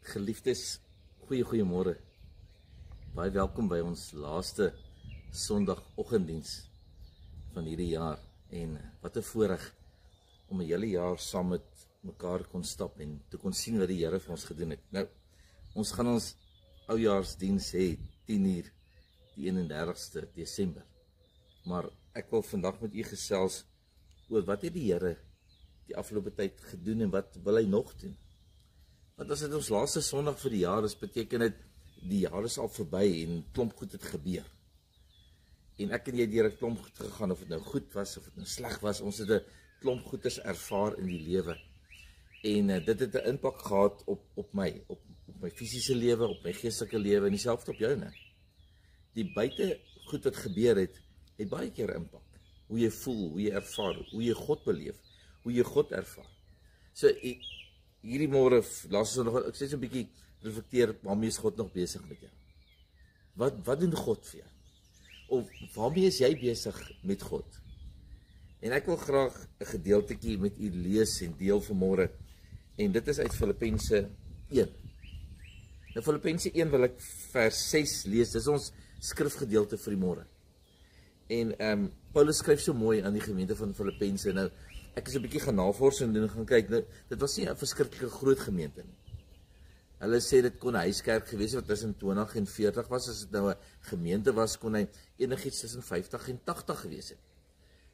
Geliefdes, goeiemôre. Baie welkom by ons laaste Sondagoggenddiens van hierdie jaar. En wat 'n voorreg om 'n hele jaar saam met mekaar kon stap en te kon sien wat die Here vir ons gedoen het. Nou, ons gaan ons oujaarsdiens hê 10:00 die 31ste Desember. Maar ek wil vandag met u gesels oor wat het die Here die afgelope tyd gedoen en wat wil hy nog doen? Want as dit ons laaste Sondag vir die jaar is, beteken dit die jaar is al verby en klomp goed het gebeur. En ek en jy deur 'n klomp goed gegaan, of dit nou goed was of dit nou sleg was, ons het 'n klomp goeders ervaar in die lewe. En dit het 'n impak gehad op my fisiese lewe, op my geestelike lewe en dieselfde op joune. Die buite goed wat gebeur het baie keer impak. Hoe jy voel, hoe jy ervaar, hoe jy God beleef, hoe jy God ervaar. So hierdie môre, laat ons nog ek sê so 'n bietjie reflekteer, waarmee is God nog besig met jou? Wat doen God vir jou? Of waarmee is jy besig met God? En ek wil graag 'n gedeeltetjie met u lees en deel vanmôre. En dit is uit Filippense 1. Nou Filippense 1 wil ek vers 6 lees. Dis ons skrifgedeelte vir die môre. En Paulus skryf so mooi aan die gemeente van Filippense. Nou ek is 'n bietjie gaan navorsing doen en gaan kyk. Nou, dit was nie 'n verskriklike groot gemeente nie. Hulle sê dit kon 'n huiskerk gewees het wat tussen 20 en 40 was. As dit nou 'n gemeente was, kon hy enigiets tussen 50 en 80 gewees het.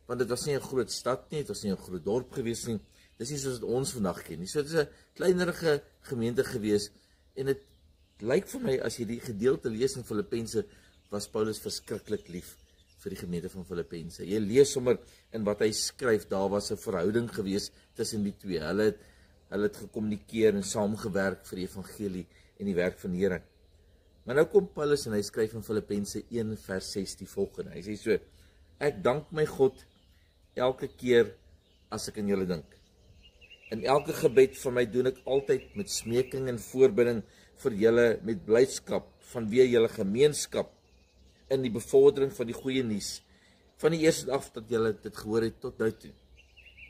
Want dit was nie 'n groot stad nie, dit was nie 'n groot dorp gewees nie. Dis nie soos dit ons vandag ken nie. So dit is 'n kleinerige gemeente gewees. En dit lyk vir my, as jy die gedeelte lees in Filippense, was Paulus verskriklik lief vir die gemeente van Filippense. Jy lees sommer in wat hy skryf, daar was 'n verhouding gewees tussen die twee. Hulle het gekommunikeer en saamgewerk vir die evangelie en die werk van die Here. Maar nou kom Paulus en hy skryf in Filippense 1 vers 6 die volgende. Hy sê so: ek dank my God elke keer as ek aan julle dink. In elke gebed van my doen ek altyd met smeking en voorbidding vir julle met blydskap vanweë julle gemeenskap in die bevordering van die goeie nuus van die eerste af dat julle dit gehoor het tot nou toe.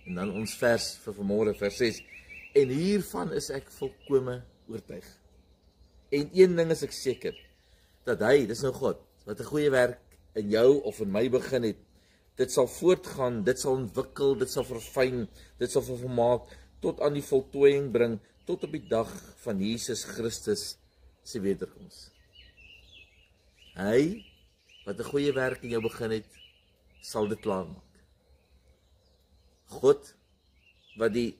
En dan ons vers vir vanmôre, vers 6. En hiervan is ek volkome oortuig. En een ding is ek seker, dat hy, dis nou God, wat 'n goeie werk in jou of in my begin het, dit sal voortgaan, dit sal ontwikkel, dit sal verfyn, dit sal vermaak, tot aan die voltooiing bring, tot op die dag van Jesus Christus se wederkoms. Hy, wat 'n goeie werk in jou begin het, sal dit klaarmaak. God, wat die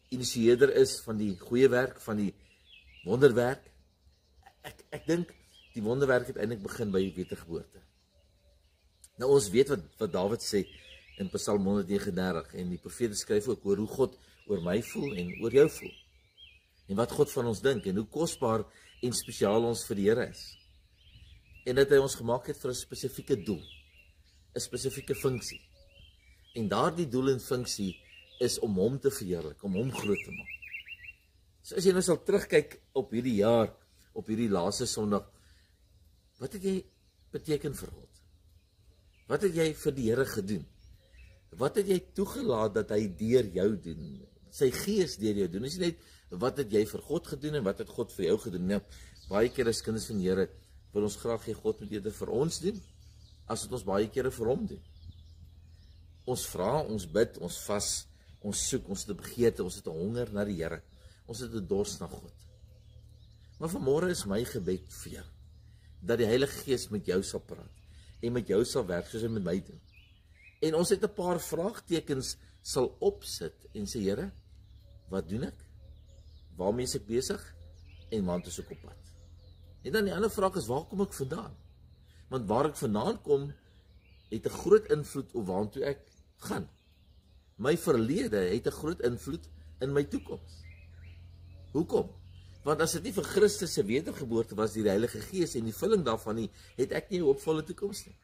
initieerder is van die goeie werk, van die wonderwerk. Ek dink die wonderwerk het eintlik begin by die wedergeboorte. Nou ons weet wat Dawid sê in Psalm 139 en die profete skryf ook oor hoe God oor my voel en oor jou voel. En wat God van ons dink en hoe kosbaar en spesiaal ons vir die Here is. En dat hy ons gemaak het vir 'n spesifieke doel, 'n spesifieke funksie. En daardie doel en funksie is om hom te verheerlik, om hom groot te maak. So as jy nou sal terugkyk op hierdie jaar, op hierdie laaste Sondag, wat het jy beteken vir God? Wat het jy vir die Here gedoen? Wat het jy toegelaat dat hy deur jou doen? Sy gees deur jou doen. Dis nie net wat het jy vir God gedoen en wat het God vir jou gedoen? Nou, baie keer as kinders van die Here wil ons graag hê God moet eerder vir ons doen, as wat ons baie kere vir hom doen. Ons vra, ons bid, ons vas, ons soek, ons het 'n begeerte, ons het 'n honger na die Here. Ons het 'n dors na God. Maar vanmôre is my gebed vir jou, dat die Heilige Gees met jou sal praat, en met jou sal werk, soos hy met my doen. En ons het 'n paar vraagtekens sal opsit, en sê, Here, wat doen ek? Waarmee is ek besig? En waantoe is ek op pad? En dan die ander vraag is, waar kom ek vandaan? Want waar ek vandaan kom, het 'n groot invloed op waantoe ek gaan. My verlede het 'n groot invloed in my toekoms. Hoekom? Want as dit nie vir Christus se wedergeboorte was deur die Heilige Gees en die vulling daarvan nie, het ek nie 'n hoopvolle toekoms nie.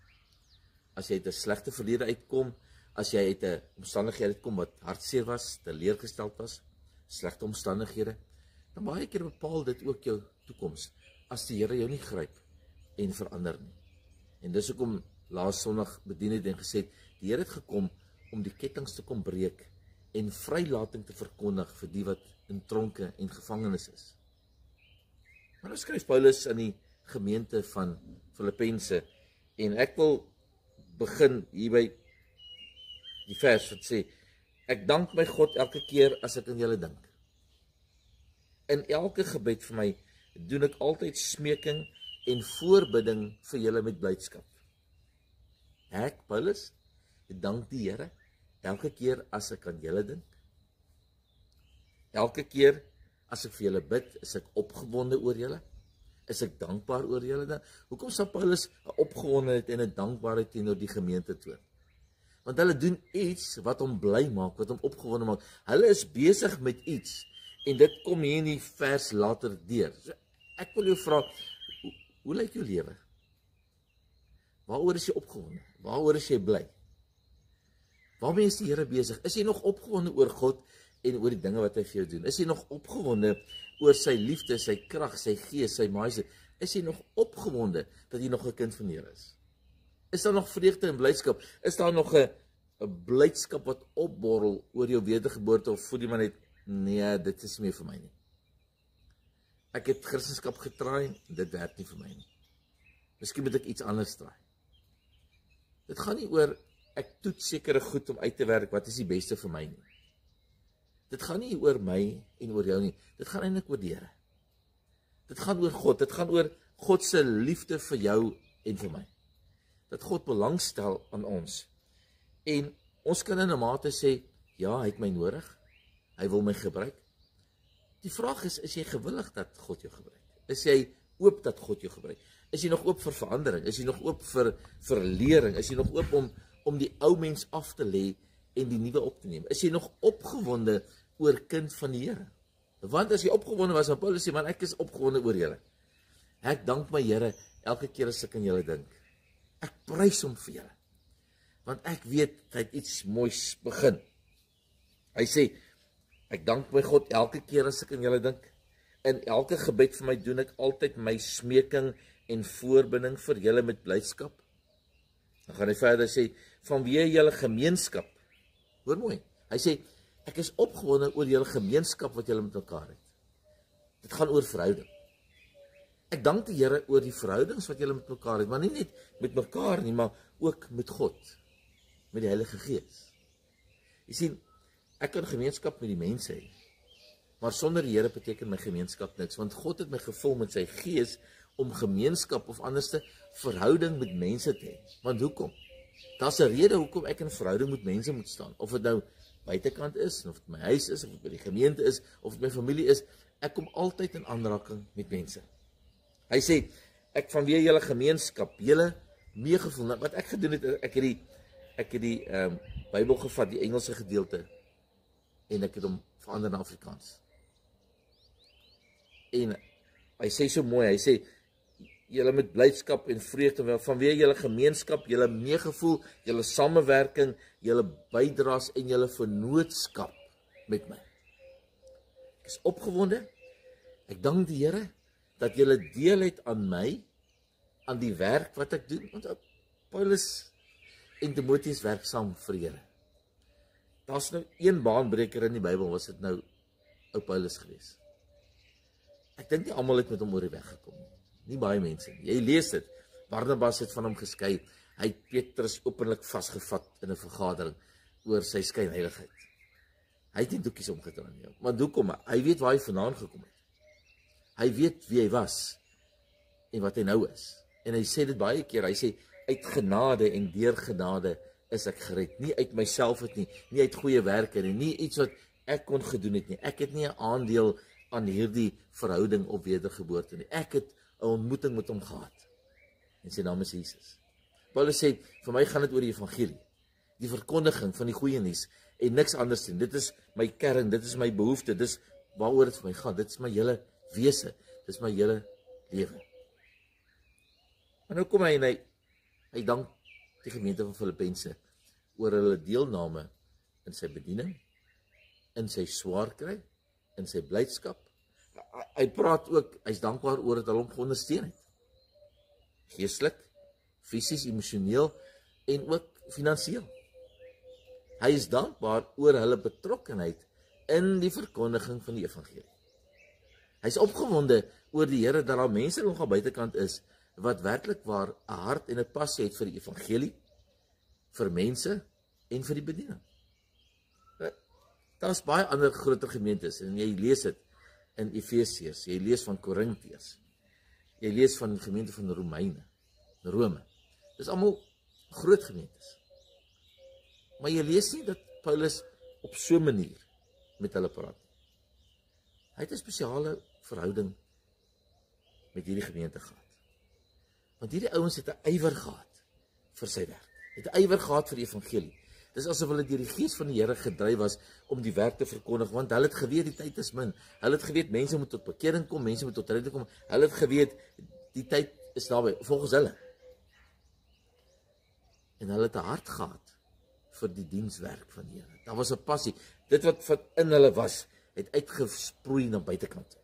As jy uit 'n slegte verlede uitkom, as jy uit 'n omstandighede uitkom wat hartseer was, teleurgesteld was, slegte omstandighede, dan baie keer bepaal dit ook jou toekoms, as die Here jou nie gryp en verander nie. En dis hoekom laas Sondag bedien het en gesê, die Here het gekom om die kettinge te kom breek en vrylating te verkondig vir die wat in tronke en gevangenes is. Maar nou skryf Paulus aan die gemeente van Filippense, en ek wil begin hier by die vers wat sê, ek dank my God elke keer as ek aan julle dink. In elke gebed vir my doen ek altyd smeking en voorbidding vir julle met blydskap. Ek, Paulus, dank die Here elke keer as ek aan julle dink. Elke keer as ek vir julle bid, is ek opgewonde oor julle. Is ek dankbaar oor julle. Hoekom sal Paulus 'n opgewondenheid en 'n dankbaarheid teenoor die gemeente toon? Want hulle doen iets wat hom bly maak, wat hom opgewonde maak. Hulle is besig met iets, en dit kom hier in die vers later deur. So, ek wil jou vra, hoe lyk jou lewe? Waaroor is jy opgewonde? Waaroor is jy bly? Waarmee is die Here besig? Is jy nog opgewonde oor God en oor die dinge wat hy vir jou doen? Is jy nog opgewonde oor sy liefde, sy krag, sy gees, sy majesteit? Is jy nog opgewonde dat jy nog 'n kind van die Here is? Is daar nog vreugde en blydskap? Is daar nog 'n blydskap wat opborrel oor jou wedergeboorte, of voel jy maar net, nee, dit is nie meer vir my nie. Ek het Christendom getraai, dit werk nie vir my nie. Miskien moet ek iets anders traai. Dit gaan nie oor, ek toets sekere goed om uit te werk, wat is die beste vir my nie. Dit gaan nie oor my en oor jou nie, dit gaan eintlik oor die Here. Dit gaan oor God, dit gaan oor God se liefde vir jou en vir my. Dat God belangstel aan ons. En ons kan in 'n mate sê, ja, hy het my nodig, hy wil my gebruik. Die vraag is jy gewillig dat God jou gebruik? Is jy oop dat God jou gebruik? Is jy nog oop vir verandering? Is jy nog oop vir lering? Is jy nog oop om die ou mens af te lê en die nuwe op te neem? Is jy nog opgewonde oor kind van die Here? Want as jy opgewonde was, dan Paulus sê, man, ek is opgewonde oor julle. Ek dank my Here elke keer as ek aan julle dink. Ek prys hom vir julle. Want ek weet hy het iets moois begin. Hy sê, ek dank my God elke keer as ek aan julle dink. In elke gebed vir my doen ek altyd my smeking en voorbinding vir julle met blydskap. Dan gaan hy verder sê, vanweë julle gemeenskap. Hoor mooi. Hy sê, ek is opgewonde oor julle gemeenskap wat julle met mekaar het. Dit gaan oor verhouding. Ek dank die Here oor die verhoudings wat julle met mekaar het, maar nie net met mekaar nie, maar ook met God, met die Heilige Gees. Jy sien, ek kan gemeenskap met die mense hê, maar sonder die Here beteken my gemeenskap niks, want God het my gevul met sy Gees om gemeenskap of anderste verhouding met mense te hê. Want hoekom? Daar's 'n rede hoekom ek in verhouding met mense moet staan, of dit nou buitekant is, of dit my huis is, of dit by die gemeente is, of dit my familie is, ek kom altyd in aanraking met mense. Hy sê, ek vanweë julle gemeenskap, julle meegevoel, wat ek gedoen het, ek het die Bybel gevat, die Engelse gedeelte, en ek het hom verander na Afrikaans. En hy sê so mooi, hy sê, julle met blydskap en vreugde, vanweë julle gemeenskap, julle meegevoel, julle samewerking, julle bydraes en julle vennootskap met my. Ek is opgewonde, ek dank die Here, dat julle deel het aan my, aan die werk wat ek doen, want Paulus en Timoteus werk saam vir die Here. Daar's nou een baanbreker in die Bybel, was dit nou ou Paulus gewees. Ek dink nie almal het met hom oor die weg gekom nie. Nie baie mense nie. Jy lees dit. Barnabas het van hom geskei. Hy het Petrus openlik vasgevat in 'n vergadering oor sy skynheiligheid. Hy het nie doekies omgedraai nie. Maar hoekom? Hy weet waar hy vandaan gekom het. Hy weet wie hy was en wat hy nou is. En hy sê dit baie keer. Hy sê, uit genade en deur genade is ek gered. Nie uit myself het nie uit goeie werke nie iets wat ek kon gedoen het nie. Ek het nie 'n aandeel aan hierdie verhouding op wedergeboorte nie. Ek het 'n ontmoeting met hom gehad. En sy naam is Jesus. Paulus sê, vir my gaan dit oor die evangelie. Die verkondiging van die goeie nuus en niks anders nie. Dit is my kern, dit is my behoefte, dit is waaroor dit vir my gaan. Dit is my hele wese, dit is my hele lewe. Maar nou kom hy en hy dank die gemeente van Filippense oor hulle deelname in sy bediening, in sy swaar kry, in sy blydskap. Hy praat ook, hy's dankbaar oor dat hulle hom geondersteun het. Geestelik, fisies, emosioneel en ook finansiëel. Hy is dankbaar oor hulle betrokkenheid in die verkondiging van die evangelie. Hy's opgewonde oor die Here dat daar mense nog aan buitekant is wat werklik waar 'n hart en 'n passie het vir die evangelie, vir mense en vir die bediening. Daar's baie ander groter gemeentes en jy lees dit in Efesiërs, jy lees van Korintiërs, jy lees van die gemeente van Rome. Dis almal groot gemeentes. Maar jy lees nie dat Paulus op so 'n manier met hulle praat. Hy het 'n spesiale verhouding met hierdie gemeente gehad. Want hierdie ouens het 'n ywer gehad vir sy werk. Het 'n ywer gehad vir die evangelie. Dis asof hulle deur die gees van die Here gedryf was om die werk te verkondig, want hulle het geweet die tyd is min. Hulle het geweet mense moet tot bekering kom, mense moet tot redding kom. Hulle het geweet die tyd is naby, volgens hulle. En hulle het 'n hart gehad vir die dienswerk van die Here. Daar was 'n passie. Dit wat in hulle was, het uitgesproei na buitekant.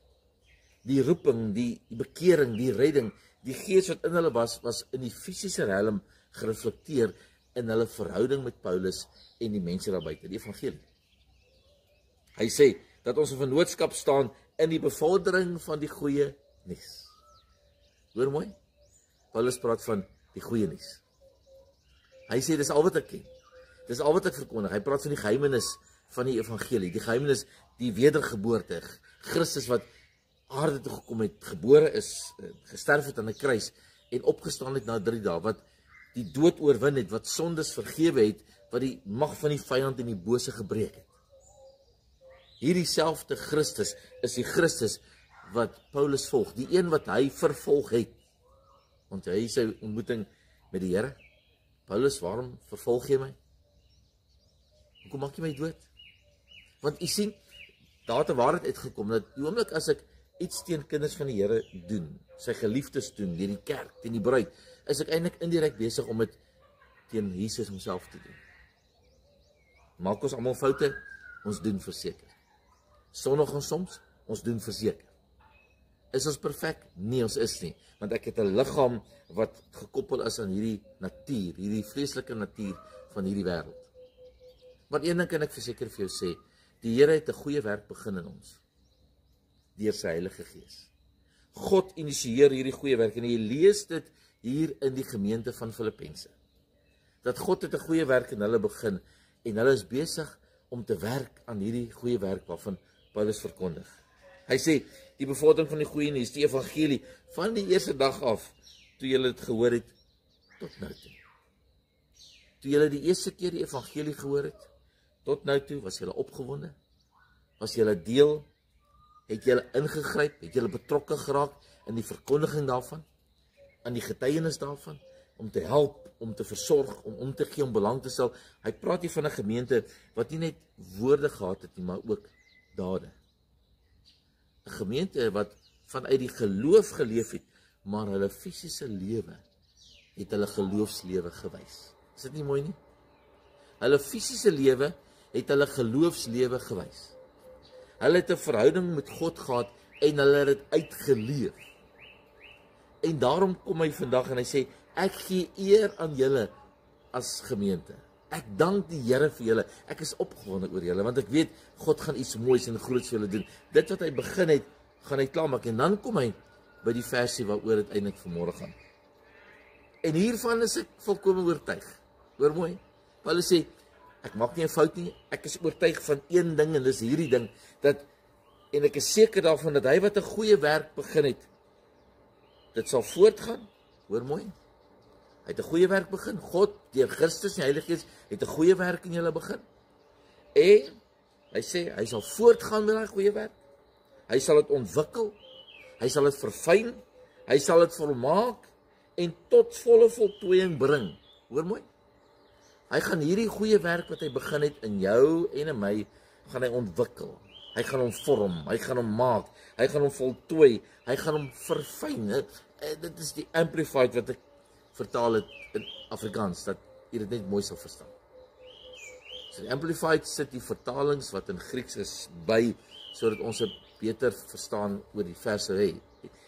Die roeping, die bekering, die redding, die gees wat in hulle was in die fisiese realm gereflekteer in hulle verhouding met Paulus en die mense daar buite, die evangelie. Hy sê dat ons 'n vennootskap staan in die bevordering van die goeie nuus. Hoor mooi? Paulus praat van die goeie nuus. Hy sê dis al wat ek ken. Dis al wat ek verkondig. Hy praat van die geheimenis van die evangelie, die geheimenis, die wedergeboorte, Christus wat aarde toe gekom het, gebore is, gesterf het aan 'n kruis en opgestaan het na 3 dae, wat die dood oorwin het, wat sondes vergewe het, wat die mag van die vyand en die bose gebreek het. Hierdie selfde Christus is die Christus wat Paulus volg, die een wat hy vervolg het. Want hy sy ontmoeting met die Here. Paulus, waarom vervolg jy my? Hoekom maak jy my dood? Want u sien, daar het 'n waarheid uitgekom dat die oomblik as ek iets teen kinders van die Here doen, sy geliefdes doen, teen die kerk, teen die bruid, is ek eintlik indirek besig om dit teen Jesus homself te doen. Maak ons almal foute, ons doen verseker. Sondig ons soms, ons doen verseker. Is ons perfek? Nee, ons is nie, want ek het 'n liggaam wat gekoppel is aan hierdie natuur, hierdie vleeslike natuur van hierdie wêreld. Maar een ding kan ek verseker vir jou sê, die Here het 'n goeie werk begin in ons, deur sy Heilige Gees. God initieer hierdie goeie werk, en jy lees dit hier in die gemeente van Filippense, dat God het 'n goeie werk in hulle begin, en hulle is besig om te werk aan hierdie goeie werk waarvan Paulus verkondig. Hy sê, die bevordering van die goeie nuus, die evangelie, van die eerste dag af, toe julle dit gehoor het, tot nou toe. Toe julle die eerste keer die evangelie gehoor het, tot nou toe, was julle opgewonde, was julle deel, het julle ingegryp, het julle betrokke geraak in die verkondiging daarvan, aan die getuienis daarvan, om te help, om te versorg, om te gee, om belang te stel. Hy praat hier van 'n gemeente wat nie net woorde gehad het nie, maar ook dade. 'n Gemeente wat vanuit die geloof geleef het, maar hulle fisiese lewe het hulle geloofslewe gewys. Is dit nie mooi nie? Hulle fisiese lewe het hulle geloofslewe gewys. Hulle het 'n verhouding met God gehad en hulle het dit uitgeleef. En daarom kom hy vandag en hy sê, ek gee eer aan julle as gemeente. Ek dank die Here vir julle. Ek is opgewonde oor julle, want ek weet, God gaan iets moois en groots vir julle doen. Dit wat hy begin het, gaan hy klaarmaak. En dan kom hy by die versie waaroor dit eintlik vanmôre gaan. En hiervan is ek volkome oortuig. Hoor mooi. Paulus sê, ek maak nie 'n fout nie. Ek is oortuig van een ding, en dis hierdie ding, en ek is seker daarvan dat hy wat 'n goeie werk begin het, dit sal voortgaan. Hoor mooi. Hy het 'n goeie werk begin. God, deur Christus en die Heilige Gees, het 'n goeie werk in julle begin. En hy sê, hy sal voortgaan met daai goeie werk. Hy sal dit ontwikkel. Hy sal dit verfyn. Hy sal dit volmaak en tot volle voltooiing bring. Hoor mooi. Hy gaan hierdie goeie werk wat hy begin het in jou en in my, gaan hy ontwikkel. Hy gaan hom vorm, hy gaan hom maak, hy gaan hom voltooi, hy gaan hom verfyn. Dit is die Amplified wat ek vertaal het in Afrikaans, dat jy dit net mooi sal verstaan. So die Amplified sit die vertalings wat in Grieks is by, sodat ons dit beter verstaan oor die verse hê.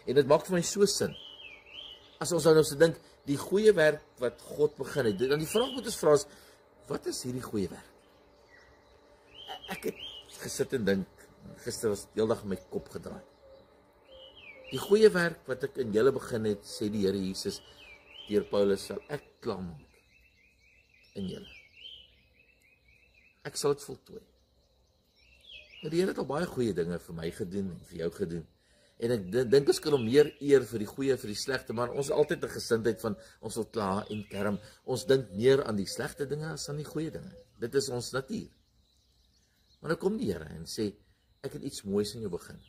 En dit maak vir my so sin. As ons nou so dink, die goeie werk wat God begin het, dan die vraag moet ons vra is, wat is hierdie goeie werk? Ek het gesit en dink, gister was die hele dag in my kop gedraai. Die goeie werk wat ek in julle begin het, sê die Here Jesus deur Paulus, sal ek klaarmaak in julle. Ek sal dit voltooi. Nou, die Here het al baie goeie dinge vir my gedoen en vir jou gedoen. En ek dink ons kan hom meer eer vir die goeie, vir die slegte, maar ons altyd 'n gesindheid van ons wil kla en kerm. Ons dink meer aan die slegte dinge as aan die goeie dinge. Dit is ons natuur. Maar nou kom die Here en sê, ek het iets moois in jou begin.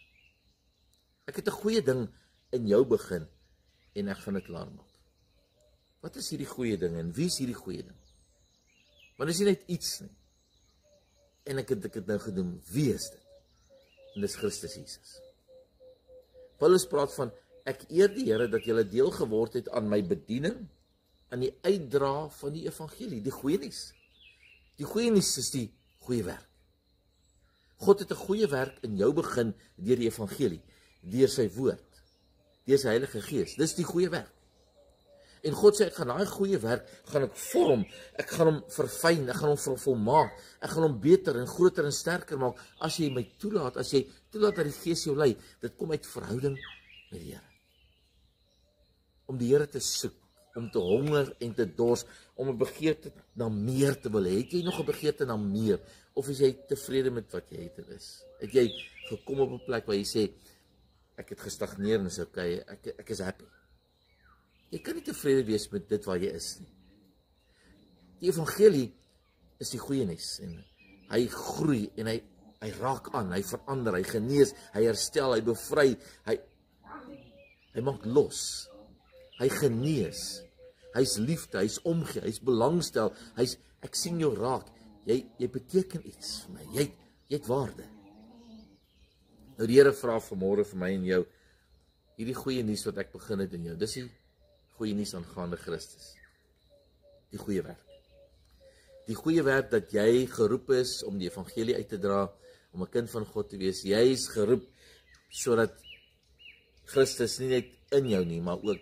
Ek het 'n goeie ding in jou begin en ek gaan dit klaarmaak. Wat is hierdie goeie ding en wie is hierdie goeie ding? Want dit is nie net iets nie. En ek het nou gedoen, wie is dit? En dis Christus Jesus. Paulus praat van, ek eer die Here dat julle deel geword het aan my bediening, aan die uitdra van die evangelie, die goeie nuus. Die goeie nuus is die goeie werk. God het 'n goeie werk in jou begin deur die evangelie, deur sy woord, deur sy Heilige Gees. Dis die goeie werk. En God sê, ek gaan daai goeie werk, gaan ek vorm, ek gaan hom verfyn, ek gaan hom vervolmaak, ek gaan hom beter en groter en sterker maak, as jy my toelaat, as jy toelaat dat die Gees jou lei. Dit kom uit verhouding met die Here. Om die Here te soek, om te honger en te dors, om 'n begeerte na meer te wil hê. Het jy nog 'n begeerte na meer? Of is jy tevrede met wat jy het en is? Het jy gekom op 'n plek waar jy sê, ek het gestagneer en is okay, ek is happy. Jy kan nie tevrede wees met dit waar jy is nie. Die evangelie is die goeie nuus en hy groei en hy raak aan, hy verander, hy genees, hy herstel, hy bevry, hy maak los, hy genees, hy's liefde, hy's omgee, hy's belangstel, ek sien jou raak, jy beteken iets vir my, jy het waarde. Nou die Here vra vanmôre vir my en jou, hierdie goeie nuus wat ek begin het in jou, dis die goeie nuus aangaande Christus. Die goeie werk. Die goeie werk dat jy geroep is om die evangelie uit te dra, om 'n kind van God te wees. Jy is geroep sodat Christus nie net in jou nie, maar ook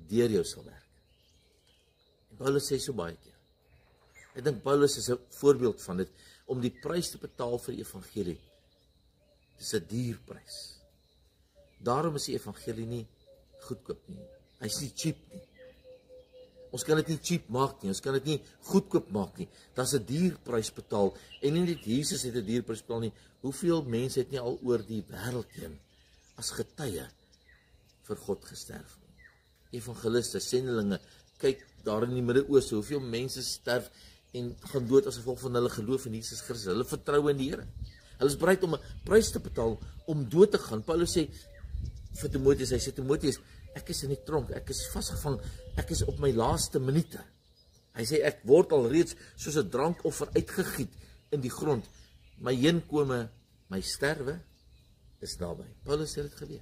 deur jou sal werk. En Paulus sê so baie keer. Ek dink Paulus is 'n voorbeeld van dit, om die prys te betaal vir die evangelie. Dis 'n duur prys. Daarom is die evangelie nie goedkoop nie. Hy's nie cheap nie. Ons kan dit nie cheap maak nie, ons kan dit nie goedkoop maak nie. Daar's 'n duur prys betaal, en nie net Jesus het 'n duur prys betaal nie, hoeveel mense het nie al oor die wêreld heen as getuie vir God gesterf nie. Evangeliste, sendelinge, kyk daar in die Midde-Ooste, hoeveel mense sterf en gaan dood as gevolg van hulle geloof in Jesus Christus, hulle vertroue in die Here. Hulle is bereid om 'n prys te betaal om dood te gaan. Paulus sê vir Timoteus, hy sê, Timoteus, ek is in die tronk, ek is vasgevang, ek is op my laaste minute. Hy sê, ek word al reeds soos 'n drankoffer uitgegiet in die grond. My heenkome, my sterwe, is naby. Paulus het dit geweet.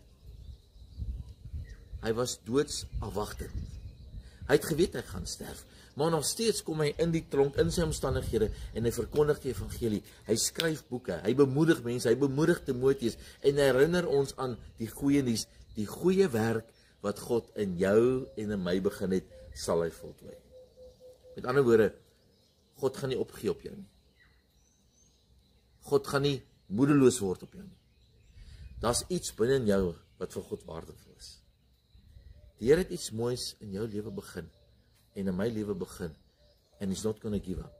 Hy was doods afwagtend. Hy het geweet hy gaan sterf, maar nog steeds kom hy in die tronk, in sy omstandighede, en hy verkondig die evangelie. Hy skryf boeke, hy bemoedig mense, hy bemoedig Timoteus, en herinner ons aan die goeie nuus, die goeie werk wat God in jou en in my begin het, sal hy voltooi. Met ander woorde, God gaan nie opgee op jou nie. God gaan nie moedeloos word op jou nie. Daar's iets binne in jou wat vir God waardevol is. Die Here het iets moois in jou lewe begin en in my lewe begin, and he's not going to give up.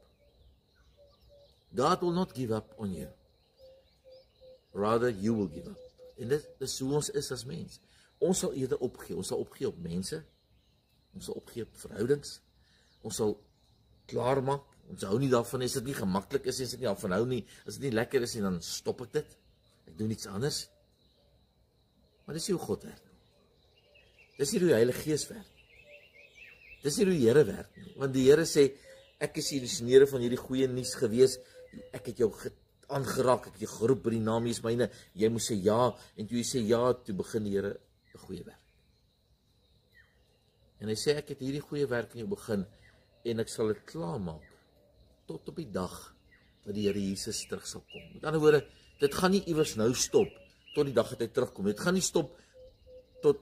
God will not give up on you. Rather, you will give up. En dit is hoe ons is as mens. Ons sal eerder opgee. Ons sal opgee op mense. Ons sal opgee op verhoudings. Ons sal klaarmaak. Ons hou nie daarvan, as dit nie gemaklik is, as ek nie daarvan hou nie, as dit nie lekker is nie, dan stop ek dit. Ek doen iets anders. Maar dis nie hoe God werk. Dis nie hoe die Heilige Gees werk. Dis nie hoe die Here werk nie. Want die Here sê, ek is die snere van hierdie goeie nuus gewees. Ek het jou aangeraak, ek het jou geroep by die naam Jesus myne. Jy moet sê ja, en toe jy sê ja, toe begin die Here 'n goeie werk. En hy sê, ek het hierdie goeie werk in jou begin, en ek sal dit klaarmaak tot op die dag dat die Here Jesus terug sal kom. Met ander woorde, dit gaan nie iewers nou stop tot die dag dat hy terugkom. Dit gaan nie stop tot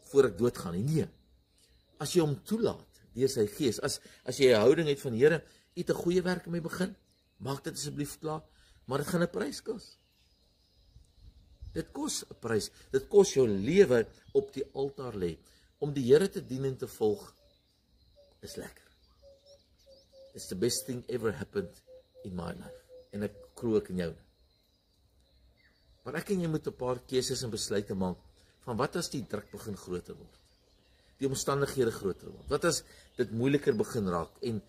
voor ek doodgaan nie. Nee. As jy hom toelaat deur sy Gees, as jy 'n houding het van Here, jy het 'n goeie werk in my begin, maak dit asseblief klaar, maar dit gaan 'n prys kos. Dit kos 'n prys. Dit kos jou lewe op die altaar lê. Om die Here te dien en te volg is lekker. It's the best thing ever happened in my life. En ek glo ook in jou. Maar ek en jy moet 'n paar keuses en besluite maak van wat as die druk begin groter word? Die omstandighede groter word. Wat as dit moeiliker begin raak en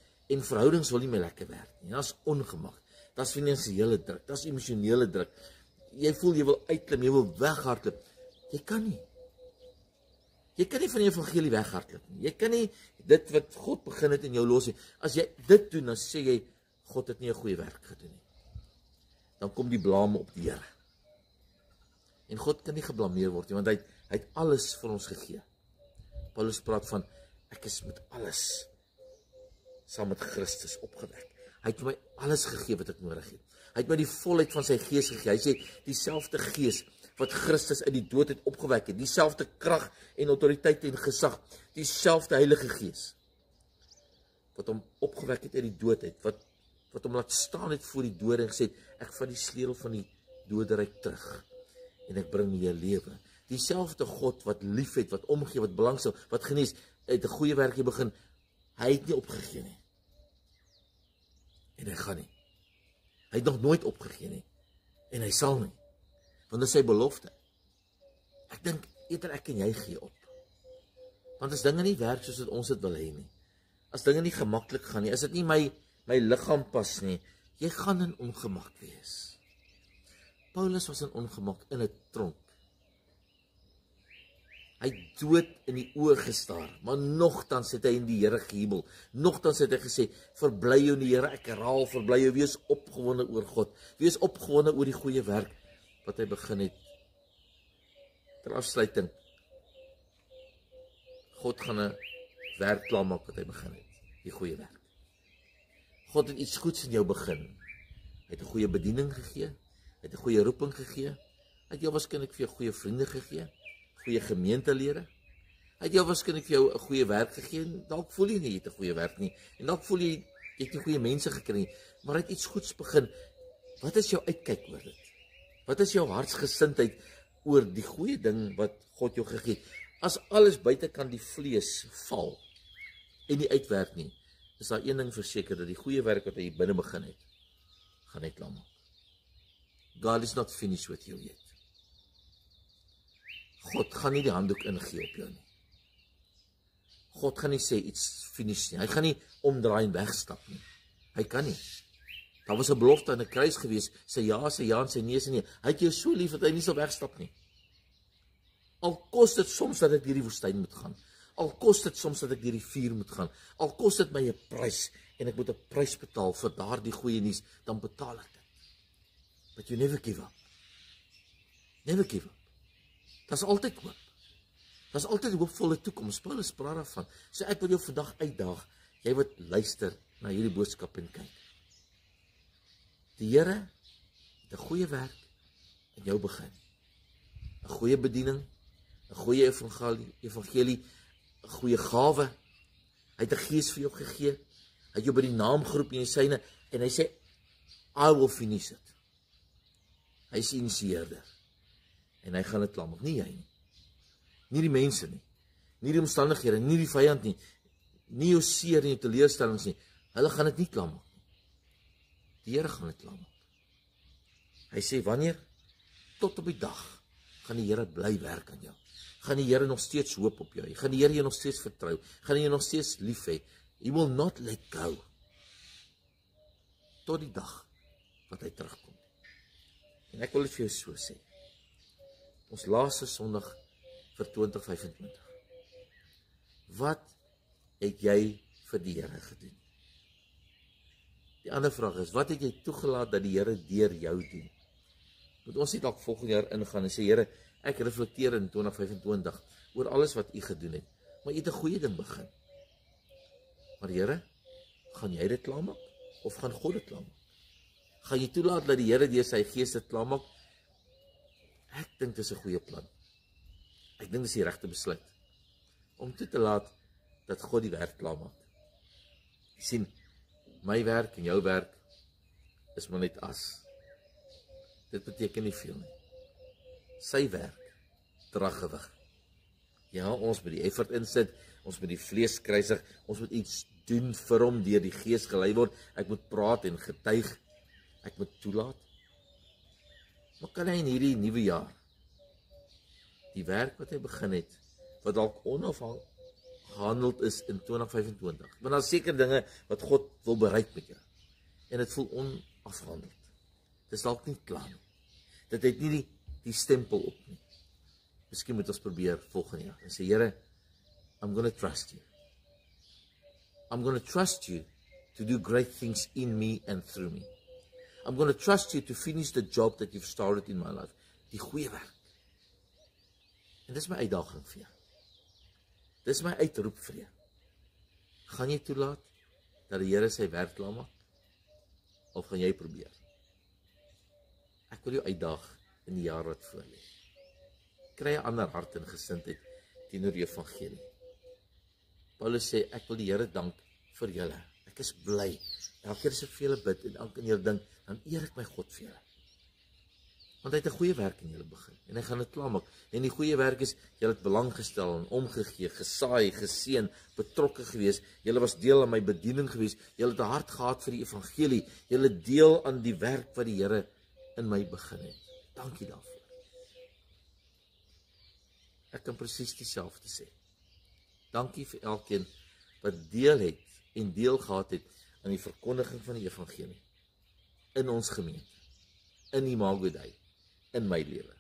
verhoudings wil nie meer lekker werk nie. Daar's ongemak. Daar's finansiële druk, daar's emosionele druk. Jy voel jy wil uitklim, jy wil weghardloop. Jy kan nie. Jy kan nie van die evangelie weghardloop nie. Jy kan nie dit wat God begin het in jou los nie. As jy dit doen, dan sê jy God het nie 'n goeie werk gedoen nie. Dan kom die blame op die Here. En God kan nie geblameer word nie, want hy het alles vir ons gegee. Paulus praat van, ek is met alles saam met Christus opgewek. Hy het my alles gegee wat ek nodig het. Hy het my die volheid van sy gees gegee. Hy sê, dieselfde gees wat Christus uit die dood het opgewek het, dieselfde krag en autoriteit en gesag, dieselfde Heilige Gees, wat hom opgewek het uit die dood het, wat hom laat staan het voor die dode en gesê, ek vat die sleutel van die doderyk terug, en ek bring jy lewe. Dieselfde God wat lief het, wat omgee, wat belangstel, wat genees, uit 'n goeie werk begin, hy het nie opgegee nie. En hy gaan nie. Hy het nog nooit opgegee nie. En hy sal nie. Want dit is sy belofte. Ek dink, eerder ek en jy gee op. Want as dinge nie werk soos wat ons dit wil hê nie, as dinge nie gemaklik gaan nie, as dit nie my liggaam pas nie, jy gaan in ongemak wees. Paulus was in ongemak in 'n tronk. Hy het dood in die oë gestaar, maar nogtans het hy in die Here gejubel. Nogtans het hy gesê, verbly jou in die Here, ek herhaal, verbly jou, wees opgewonde oor God. Wees opgewonde oor die goeie werk wat hy begin het. Ter afsluiting, God gaan 'n werk klaarmaak wat hy begin het, die goeie werk. God het iets goeds in jou begin. Hy het 'n goeie bediening gegee, hy het 'n goeie roeping gegee, hy het jou waarskynlik vir jou goeie vriende gegee, goeie gemeentelede. Hy het jou waarskynlik vir jou 'n goeie werk gegee, en dalk voel jy nie jy het 'n goeie werk nie, en dalk voel jy het nie goeie mense gekry nie, maar hy het iets goeds begin. Wat is jou uitkyk oor dit? Wat is jou hartsgesindheid oor die goeie ding wat God jou gegee het? As alles buitekant die vlees val en nie uitwerk nie, is daar een ding verseker, dat die goeie werk wat hy binne begin het, gaan net klaar maak. God is not finished with you yet. God gaan nie die handdoek ingee op jou nie. God gaan nie sê iets finish nie. Hy gaan nie omdraai en wegstap nie. Hy kan nie. Daar was 'n belofte aan 'n kruis gewees, sy ja en sy nee se nee. Hy het jou so lief dat hy nie sal wegstap nie. Al kos dit soms dat ek deur die woestyn moet gaan. Al kos dit soms dat ek deur die vuur moet gaan. Al kos dit my 'n prys en ek moet 'n prys betaal vir daardie goeie nuus, dan betaal ek dit. But you never give up. Never give up. Daar's altyd hoop. Daar's altyd 'n hoopvolle toekoms. Paulus praat daarvan. So ek wil jou vandag uitdaag, jy wat luister na hierdie boodskap en kyk. Die Here het 'n goeie werk in jou begin. 'n Goeie bediening, 'n goeie evangelie, 'n goeie gawe. Hy het 'n gees vir jou gegee. Hy het jou by die naam geroep in syne en hy sê, I will finish it. Hy is initieerder. En hy gaan dit klaar maak, nie jy nie. Nie die mense nie. Nie die omstandighede, nie die vyand nie. Nie jou seer en jou teleurstellings nie. Hulle gaan dit nie klaar maak nie. Die Here gaan dit klaar maak. Hy sê wanneer? Tot op die dag gaan die Here bly werk aan jou. Gaan die Here nog steeds hoop op jou. Gaan die Here jou nog steeds vertrou. Gaan hy jou nog steeds lief hê. He will not let go. Tot die dag wat hy terugkom. En ek wil dit vir jou so sê. Ons laaste Sondag vir 2025. Wat het jy vir die Here gedoen? Die ander vraag is, wat het jy toegelaat dat die Here deur jou doen? Moet ons nie dalk volgende jaar ingaan en sê, Here, ek reflekteer in 2025 oor alles wat u gedoen het, maar u het 'n goeie ding begin. Maar Here, gaan jy dit klaarmaak? Of gaan God dit klaarmaak? Gaan jy toelaat dat die Here deur sy gees dit klaarmaak? Ek dink dit is 'n goeie plan. Ek dink dit is die regte besluit. Om toe te laat dat God die werk klaarmaak. Jy sien, my werk en jou werk is maar net as. Dit beteken nie veel nie. Sy werk dra gewig. Ja, ons moet die effort insit, ons moet die vlees kruisig, ons moet iets doen vir hom, deur die Gees gelei word. Ek moet praat en getuig, ek moet toelaat. Maar kan hy in hierdie nuwe jaar, die werk wat hy begin het, wat dalk onafhandeld is in 2025, want daar is seker dinge wat God wil bereik met jou, en dit voel onafhandeld. Dit is dalk nie klaar nie. Dit het nie die stempel op nie. Miskien moet ons probeer volgende jaar en sê, Here, I'm going to trust you. I'm going to trust you to do great things in me and through me. I'm going to trust you to finish the job that you've started in my life. Die goeie werk. En dis my uitdaging vir jou. Dis my uitroep vir jou. Gaan jy toelaat dat die Here sy werk klaar maak? Of gaan jy probeer? Ek wil jou uitdaag in die jaar wat voor lê. Kry 'n ander hart en gesindheid teenoor die evangelie. Paulus sê, ek wil die Here dank vir julle. Ek is bly. Elke keer as ek vir julle bid en elke keer dink, dan eer ek my God vir julle. Want hy het 'n goeie werk in julle begin en hy gaan dit klaarmaak. En die goeie werk is, julle het belang gestel en omgegee, gesaai, geseën, betrokke gewees. Julle was deel aan my bediening gewees. Julle het 'n hart gehad vir die evangelie. Julle deel aan die werk wat die Here in my begin het. Dankie daarvoor. Ek kan presies dieselfde sê. Dankie vir elkeen wat deel het en deel gehad het aan die verkondiging van die evangelie in ons gemeente, in Imago Dei, in my lewe.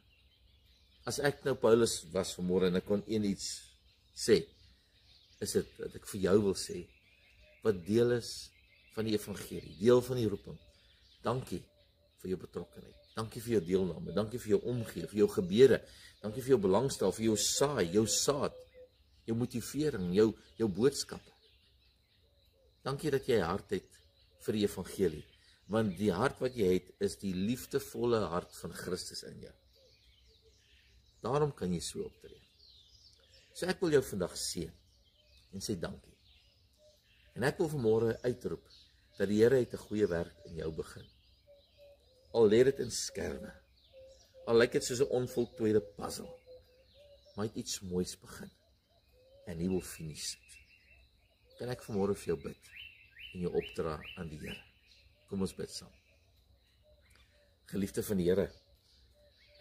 As ek nou Paulus was vanmôre en ek kon iets sê, is dit dat ek vir jou wil sê, wat deel is van die evangelie, deel van die roeping. Dankie vir jou betrokkenheid. Dankie vir jou deelname. Dankie vir jou omgee, vir jou gebede. Dankie vir jou belangstel, vir jou saai, jou saad, jou motivering, jou boodskappe. Dankie dat jy 'n hart het vir die evangelie, want die hart wat jy het, is die liefdevolle hart van Christus in jou. Daarom kan jy so optree. So ek wil jou vandag seën en sê dankie. En ek wil vanmôre uitroep dat die Here het 'n goeie werk in jou begin. Al lê dit in skerwe, al lyk dit soos 'n onvoltooide puzzle, maar hy het iets moois begin, en hy wil finish it. Kan ek vanmôre vir jou bid, en jou opdra aan die Here? Kom ons bid saam. Geliefde van die Here,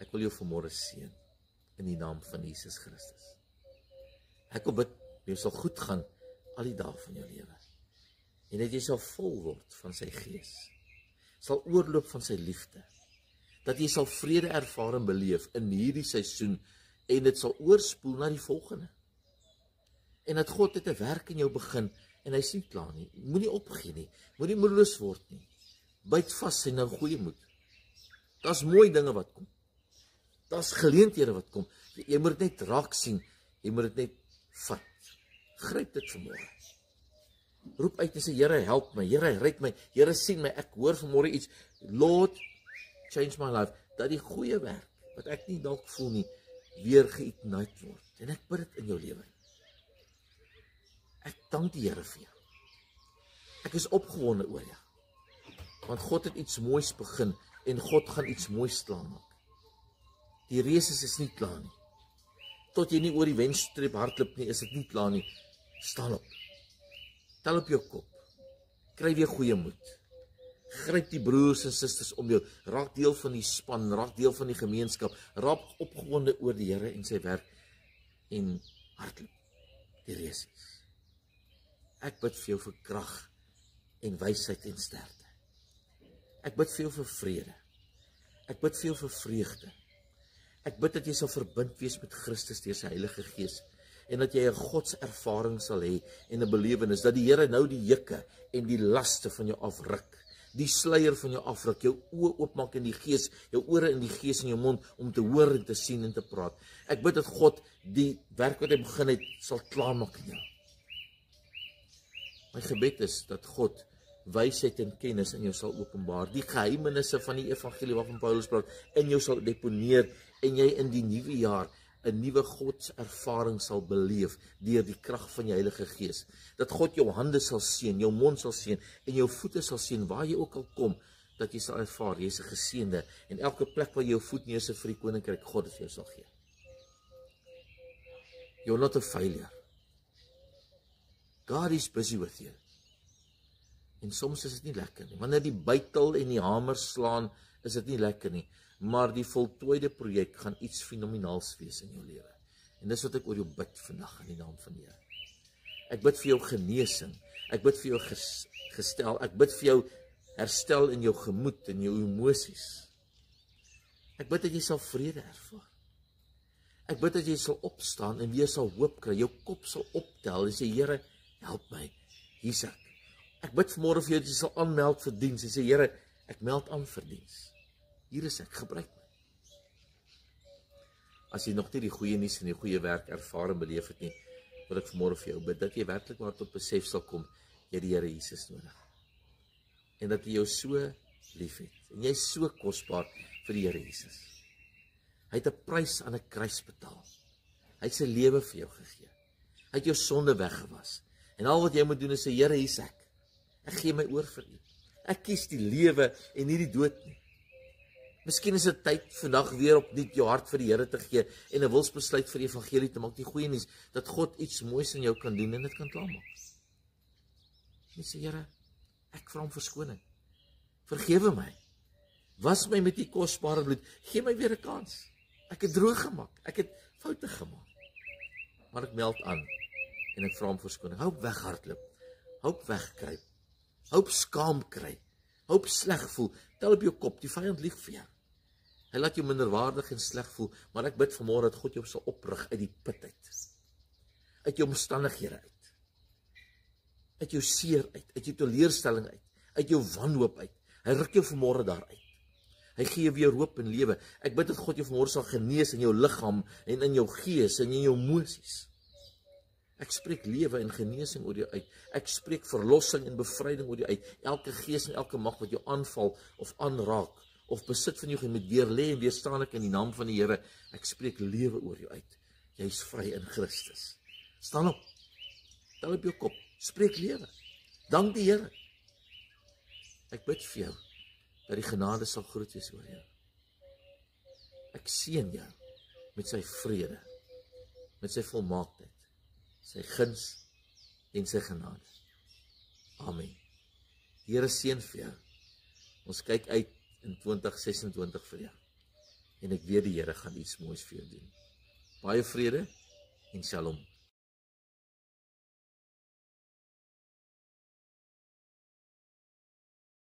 ek wil jou vanmôre seën, in die naam van Jesus Christus. Ek wil bid, jy sal goed gaan, al die dae van jou lewe, en dat jy sal vol word van sy Gees, sal oorloop van sy liefde, dat jy sal vrede ervaar en beleef in hierdie seisoen, en dit sal oorspoel na die volgende. En dat God het 'n werk in jou begin, en hy is nie klaar nie. Moenie opgee nie, moenie moedeloos word nie. Byt vas en nou goeie moed. Daar's mooi dinge wat kom. Daar's geleenthede wat kom. Jy moet dit net raak sien, jy moet dit net vat. Gryp dit vanmôre. Roep uit en sê, Here, help my, Here, red my, Here, sien my, ek hoor vanmôre iets, Lord, change my life, dat die goeie werk, wat ek nie dalk voel nie, weer ge-ignite word, en ek bid dit in jou lewe. Ek dank die Here vir jou. Ek is opgewonde oor jou, want God het iets moois begin, en God gaan iets moois klaarmaak. Die race is nie klaar nie. Tot jy nie oor die wenstreep hardloop nie, is dit nie klaar nie. Staan op. Tel op jou kop. Kry weer goeie moed. Gryp die broers en susters om jou. Raak deel van die span, raak deel van die gemeenskap. Raak opgewonde oor die Here en sy werk en hardloop. Die race is. Ek bid vir jou vir krag en wysheid en sterkte. Ek bid vir jou vir vrede. Ek bid vir jou vir vreugde. Ek bid dat jy sal verbind wees met Christus deur sy Heilige Gees en dat jy 'n godservaring sal hê en 'n belewenis dat die Here nou die jukke en die laste van jou afruk, die sluier van jou afruk, jou oë oopmaak in die Gees, jou ore in die Gees en jou mond om te hoor en te sien en te praat. Ek bid dat God die werk wat hy begin het sal klaarmaak in jou. My gebed is dat God wysheid en kennis in jou sal openbaar, die geheimenisse van die evangelie waarvan Paulus praat, in jou sal deponeer, en jy in die nuwe jaar 'n nuwe godservaring sal beleef deur die krag van die Heilige Gees. Dat God jou hande sal seën, jou mond sal seën en jou voete sal seën waar jy ook al kom, dat jy sal ervaar, jy is 'n geseënde, en elke plek waar jy jou voet neersit vir die koninkryk, God dit vir jou sal gee. You're not a failure. God is busy with you. En soms is dit nie lekker nie. Wanneer die bytel en die hamer slaan, is dit nie lekker nie. Maar die voltooide projek gaan iets fenomenaals wees in jou lewe. En dis wat ek oor jou bid vandag in die naam van die Here. Ek bid vir jou genesing. Ek bid vir jou gestel. Ek bid vir jou herstel in jou gemoed en jou emosies. Ek bid dat jy sal vrede ervaar. Ek bid dat jy sal opstaan en weer sal hoop kry. Jou kop sal optel en sê, Here, help my. Hier's ek. Ek bid vanmôre vir jou dat jy sal aanmeld vir diens en sê, Here, ek meld aan vir diens. Hier is ek, gebruik my. As jy nog nie die goeie nuus en die goeie werk ervaar en beleef het nie, wil ek vanmôre vir jou bid, dat jy werklik maar tot besef sal kom, jy die Here Jesus nodig. En dat hy jou so lief het. En jy is so kosbaar vir die Here Jesus. Hy het 'n prys aan 'n kruis betaal. Hy het sy lewe vir jou gegee. Hy het jou sonde weggewas. En al wat jy moet doen is sê, Here, hier's ek. Ek gee my oor vir U. Ek kies die lewe en nie die dood nie. Miskien is dit tyd vandag weer opnuut jou hart vir die Here te gee en 'n wilsbesluit vir die evangelie te maak. Die goeie nuus dat God iets moois in jou kan doen en dit kan klaarmaak. Jy sê, Here, ek vra om verskoning. Vergewe my. Was my met U kosbare bloed. Gee my weer 'n kans. Ek het droog gemaak. Ek het foute gemaak. Maar ek meld aan en ek vra om verskoning. Hoop weghardloop. Hoop wegkruip. Hoop skaam kry. Hoop sleg voel. Tel op jou kop, die vyand lieg vir jou. Hy laat jou minderwaardig en sleg voel, maar ek bid vanmôre dat God jou sal oprig uit die put uit. Uit jou omstandighede uit. Uit jou seer uit jou teleurstelling uit jou wanhoop uit. Hy ruk jou vanmôre daaruit. Hy gee jou weer hoop en lewe. Ek bid dat God jou vanmôre sal genees in jou liggaam en in jou gees en in jou emosies. Ek spreek lewe en genesing oor jou uit. Ek spreek verlossing en bevryding oor jou uit. Elke gees en elke mag wat jou aanval of aanraak of besit van jou met weer lê en weerstaan ek in die naam van die Here. Ek spreek lewe oor jou uit. Jy is vry in Christus. Staan op. Tel op jou kop. Spreek lewe. Dank die Here. Ek bid vir jou dat die genade sal groot wees oor jou. Ek seën jou met sy vrede, met sy volmaaktheid, sy guns en sy genade. Amen. Die Here seën vir jou. Ons kyk uit in 2026 vir jou. En ek weet die Here gaan iets moois vir jou doen. Baie vrede en shalom.